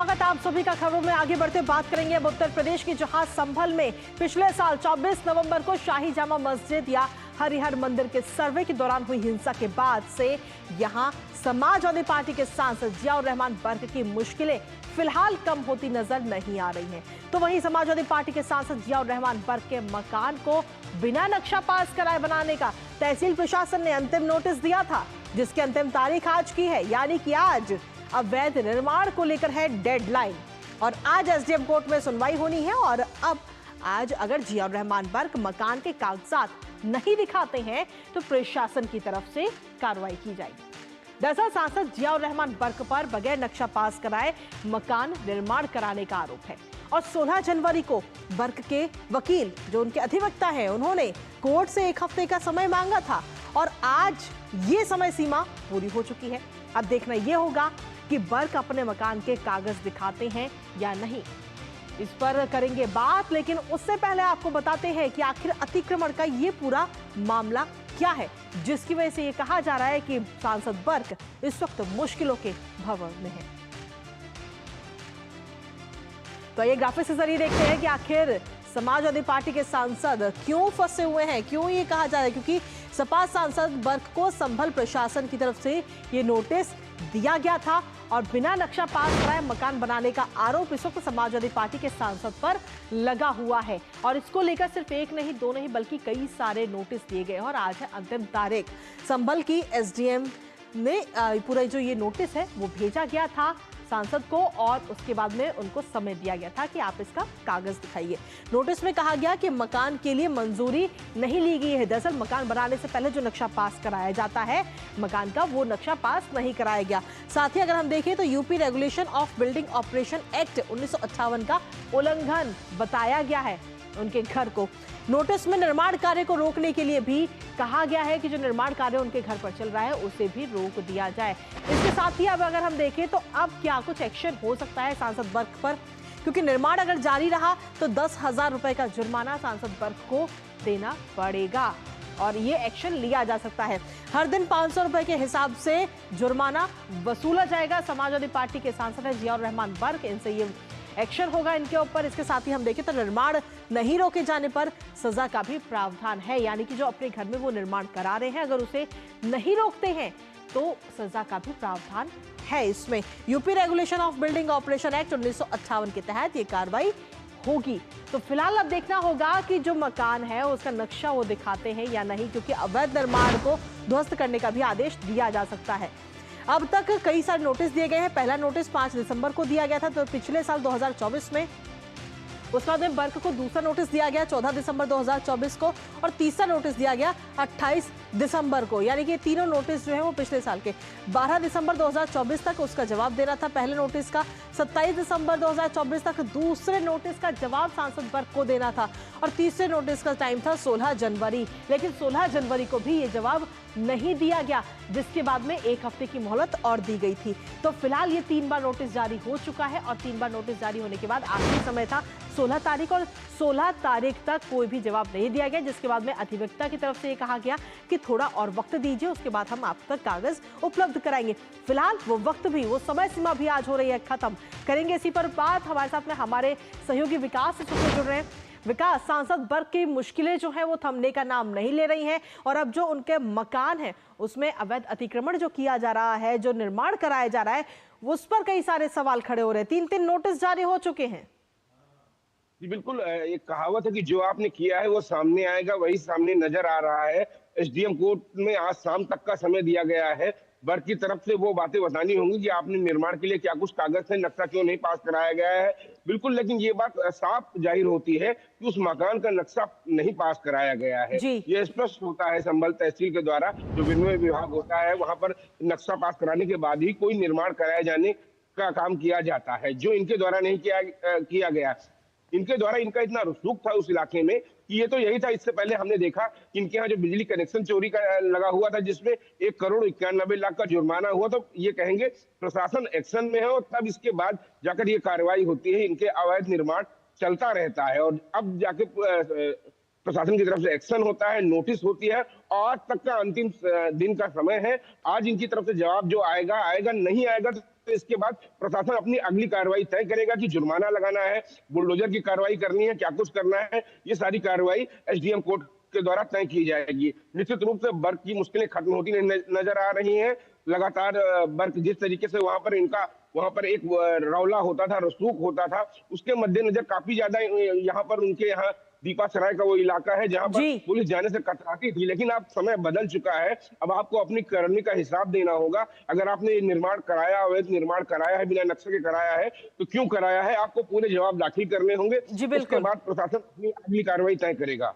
स्वागत आप सभी का। खबरों में आगे बढ़ते बात करेंगे अब उत्तर प्रदेश की, जहां संभल में पिछले साल 24 नवंबर को शाही जामा मस्जिद या हरिहर मंदिर के सर्वे के दौरान हुई हिंसा के बाद से यहां समाजवादी पार्टी के सांसद जियाउर रहमान बर्क की मुश्किलें फिलहाल कम होती नजर नहीं आ रही हैं। तो वहीं समाजवादी पार्टी के सांसद जियाउर रहमान बर्क के मकान को बिना नक्शा पास कराए बनाने का तहसील प्रशासन ने अंतिम नोटिस दिया था, जिसकी अंतिम तारीख आज की है, यानी कि आज अवैध निर्माण को लेकर है डेडलाइन और आज एसडीएम कोर्ट में सुनवाई होनी है। और अब आज अगर जियाउर रहमान बर्क मकान के कागजात नहीं दिखाते हैं तो प्रशासन की तरफ से कार्रवाई की जाएगी। दरअसल सांसद जियाउर रहमान बर्क पर बगैर नक्शा पास कराए मकान निर्माण कराने का आरोप है और 16 जनवरी को बर्क के वकील, जो उनके अधिवक्ता हैं, उन्होंने कोर्ट से 1 हफ्ते का समय मांगा था और आज ये समय सीमा पूरी हो चुकी है। अब देखना यह होगा कि बर्क अपने मकान के कागज दिखाते हैं या नहीं। इस पर करेंगे बात, लेकिन उससे पहले आपको बताते हैं कि आखिर अतिक्रमण का ये पूरा मामला क्या है, जिसकी वजह से ये कहा जा रहा है कि सांसद बर्क इस वक्त मुश्किलों के भंवर में है। तो ये ग्राफिक्स के जरिए देखते हैं कि आखिर समाजवादी पार्टी के सांसद क्यों फंसे हुए हैं, क्यों ये कहा जा रहा है, क्योंकि सपा सांसद बर्क को संभल प्रशासन की तरफ से ये नोटिस दिया गया था और बिना नक्शा पास कराए मकान बनाने का आरोप इस वक्त समाजवादी पार्टी के सांसद पर लगा हुआ है और इसको लेकर सिर्फ 1 नहीं 2 नहीं बल्कि कई सारे नोटिस दिए गए और आज है अंतिम तारीख। संभल की एसडीएम ने पूरा जो ये नोटिस है वो भेजा गया था सांसद को और उसके बाद में उनको समय दिया गया था कि आप इसका कागज दिखाइए। नोटिस में कहा गया कि मकान के लिए मंजूरी नहीं ली गई है। दरअसल मकान बनाने से पहले जो नक्शा पास कराया जाता है मकान का, वो नक्शा पास नहीं कराया गया। साथ ही अगर हम देखें तो UP regulation of building operation act 1958 का उल्लंघन बताया गया है उनके घर को। नोटिस में निर्माण कार्य को रोकने के लिए भी कहा गया है कि जो निर्माण कार्य उनके घर पर चल रहा है उसे भी रोक दिया जाए। इसके साथ ही अब अगर हम देखें तो अब क्या कुछ एक्शन हो सकता है सांसद बर्क पर, क्योंकि निर्माण अगर जारी रहा तो 10,000 रुपए का जुर्माना सांसद बर्क को देना पड़ेगा और ये एक्शन लिया जा सकता है। हर दिन 500 रुपए के हिसाब से जुर्माना वसूला जाएगा। समाजवादी पार्टी के सांसद है जियाउर रहमान बर्क, इनसे ये एक्शन होगा इनके ऊपर। इसके साथ ही हम देखें तो निर्माण नहीं रोके जाने पर सजा का भी प्रावधान है, यानी कि जो अपने घर में वो निर्माण करा रहे हैं अगर उसे नहीं रोकते हैं तो सजा का भी प्रावधान है इसमें। UP regulation of building operation act 1958 के तहत ये कार्रवाई होगी। तो फिलहाल अब देखना होगा कि जो मकान है उसका नक्शा वो दिखाते हैं या नहीं, क्योंकि अवैध निर्माण को ध्वस्त करने का भी आदेश दिया जा सकता है। अब तक कई सारे नोटिस दिए गए हैं। पहला नोटिस 5 दिसंबर को दिया गया था तो पिछले साल 2024 में। उसके बाद में बर्क को दूसरा नोटिस दिया गया 14 दिसंबर 2024 को और तीसरा नोटिस दिया गया 28 दिसंबर को, यानी कि तीनों नोटिस जो है वो पिछले साल के। 12 दिसंबर 2024 तक उसका जवाब देना था पहले नोटिस का। 27 दिसंबर 2024 तक दूसरे नोटिस का जवाब सांसद बर्क को देना था और तीसरे नोटिस का टाइम था 16 जनवरी, लेकिन 16 जनवरी को भी ये जवाब नहीं दिया गया, जिसके बाद में 1 हफ्ते की मोहलत और दी गई थी। तो फिलहाल ये 3 बार नोटिस जारी हो चुका है और 3 बार नोटिस जारी होने के बाद आखिरी समय था 16 तारीख और 16 तारीख तक कोई भी जवाब नहीं दिया गया, जिसके बाद में अधिवक्ता की तरफ से ये कहा गया कि थोड़ा और वक्त दीजिए, उसके बाद हम आप तक कागज उपलब्ध कराएंगे। फिलहाल वो वक्त भी, वो समय सीमा भी आज हो रही है खत्म। करेंगे इसी पर बात, हमारे साथ में हमारे सहयोगी विकास से जुड़ रहे हैं। विकास, सांसद बर्क की मुश्किलें जो है वो थमने का नाम नहीं ले रही हैं और अब जो उनके मकान है उसमें अवैध अतिक्रमण जो किया जा रहा है, जो निर्माण कराया जा रहा है, उस पर कई सारे सवाल खड़े हो रहे हैं। 3 नोटिस जारी हो चुके हैं। जी बिल्कुल, एक कहावत है कि जो आपने किया है वो सामने आएगा, वही सामने नजर आ रहा है। एसडीएम कोर्ट में आज शाम तक का समय दिया गया है। बर्क की तरफ से वो बातें बतानी होंगी कि आपने निर्माण के लिए क्या कुछ कागज है, नक्शा क्यों नहीं पास कराया गया है। बिल्कुल, लेकिन ये बात साफ जाहिर होती है कि उस मकान का नक्शा नहीं पास कराया गया है। ये स्पष्ट होता है संभल तहसील के द्वारा, जो विनिमय विभाग होता है वहां पर नक्शा पास कराने के बाद ही कोई निर्माण कराए जाने का काम किया जाता है, जो इनके द्वारा नहीं किया गया। इनके द्वारा इनका इतना रसूख था उस इलाके में कि ये तो यही था। इससे पहले हमने देखा कि इनके यहाँ जो बिजली कनेक्शन चोरी का लगा हुआ था, जिसमें 1,91,00,000 का जुर्माना हुआ, तो ये कहेंगे प्रशासन एक्शन में है और तब इसके बाद जाकर ये कार्रवाई होती है। इनके अवैध निर्माण चलता रहता है और अब जाके प्रशासन की तरफ से एक्शन होता है, नोटिस होती है। आज तक का अंतिम दिन का समय है। आज इनकी तरफ से जवाब जो आएगा, नहीं आएगा तो तो इसके बाद प्रशासन अपनी अगली कार्रवाई तय करेगा कि जुर्माना लगाना है, बुलडोजर की कार्रवाई करनी है, क्या कुछ करना है। ये सारी कार्रवाई एसडीएम कोर्ट के द्वारा तय की जाएगी। निश्चित रूप से बर्फ की मुश्किलें खत्म होती नजर आ रही हैं। लगातार बर्फ जिस तरीके से वहां पर एक रौला होता था, रसूख होता था, उसके मद्देनजर काफी ज्यादा यहाँ पर उनके यहाँ दीपा सराय का वो इलाका है जहां पर पुलिस जाने से कतराती थी। लेकिन अब समय बदल चुका है, अब आपको अपनी करनी का हिसाब देना होगा। अगर आपने ये निर्माण कराया, अवैध निर्माण कराया है, बिना नक्शे के कराया है, तो क्यों कराया है, आपको पूरे जवाब दाखिल करने होंगे। उसके बाद प्रशासन अपनी अगली कार्रवाई तय करेगा।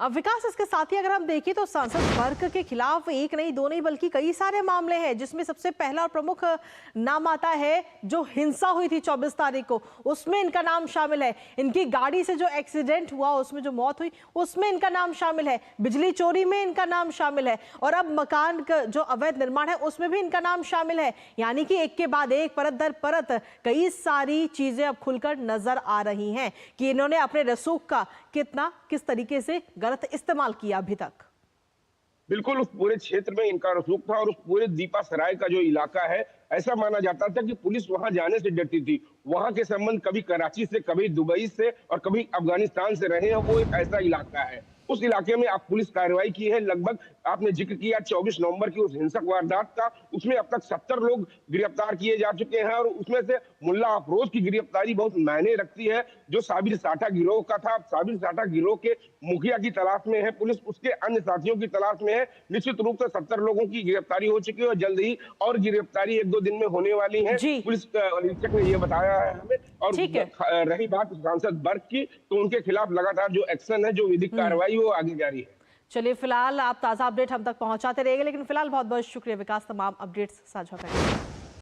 विकास, इसके साथ ही अगर हम देखें तो सांसद बर्क के खिलाफ एक नहीं दो नहीं बल्कि कई सारे मामले हैं, जिसमें सबसे पहला और प्रमुख नाम आता है जो हिंसा हुई थी 24 तारीख को, उसमें इनका नाम शामिल है। इनकी गाड़ी से जो एक्सीडेंट हुआ, उसमें जो मौत हुई, उसमें इनका नाम शामिल है। बिजली चोरी में इनका नाम शामिल है, और अब मकान का जो अवैध निर्माण है उसमें भी इनका नाम शामिल है। यानी कि एक के बाद एक, परत दर परत कई सारी चीजें अब खुलकर नजर आ रही हैं कि इन्होंने अपने रसूख का किस तरीके से गलत इस्तेमाल किया अभी तक। बिल्कुल, उस पूरे क्षेत्र में इनका रसूख था, और उस पूरे दीपा सराय का जो इलाका है, ऐसा माना जाता था कि पुलिस वहां जाने से डरती थी। वहां के संबंध कभी कराची से, कभी दुबई से और कभी अफगानिस्तान से रहे हैं। वो एक ऐसा इलाका है, उस इलाके में अब पुलिस कार्रवाई की है। लगभग आपने जिक्र किया 24 नवंबर की उस हिंसक वारदात का, उसमें अब तक 70 लोग गिरफ्तार किए जा चुके हैं, और उसमें से मुल्ला अफरोज की गिरफ्तारी बहुत मायने रखती है, जो साबिर साठा गिरोह का था। साबिर साठा गिरोह के मुखिया की तलाश में है पुलिस, उसके अन्य साथियों की तलाश में है। निश्चित रूप से 70 लोगों की गिरफ्तारी हो चुकी है, और जल्द ही और गिरफ्तारी 1-2 दिन में होने वाली है, पुलिस अधीक्षक ने ये बताया है हमें। और रही बात सांसद बर्क की, तो उनके खिलाफ लगातार जो एक्शन है, जो विधिक कार्रवाई, वो आगे जारी है। चलिए, फिलहाल आप ताजा अपडेट हम तक पहुंचाते रहेंगे, लेकिन फिलहाल बहुत बहुत शुक्रिया विकास, तमाम अपडेट्स साझा करने।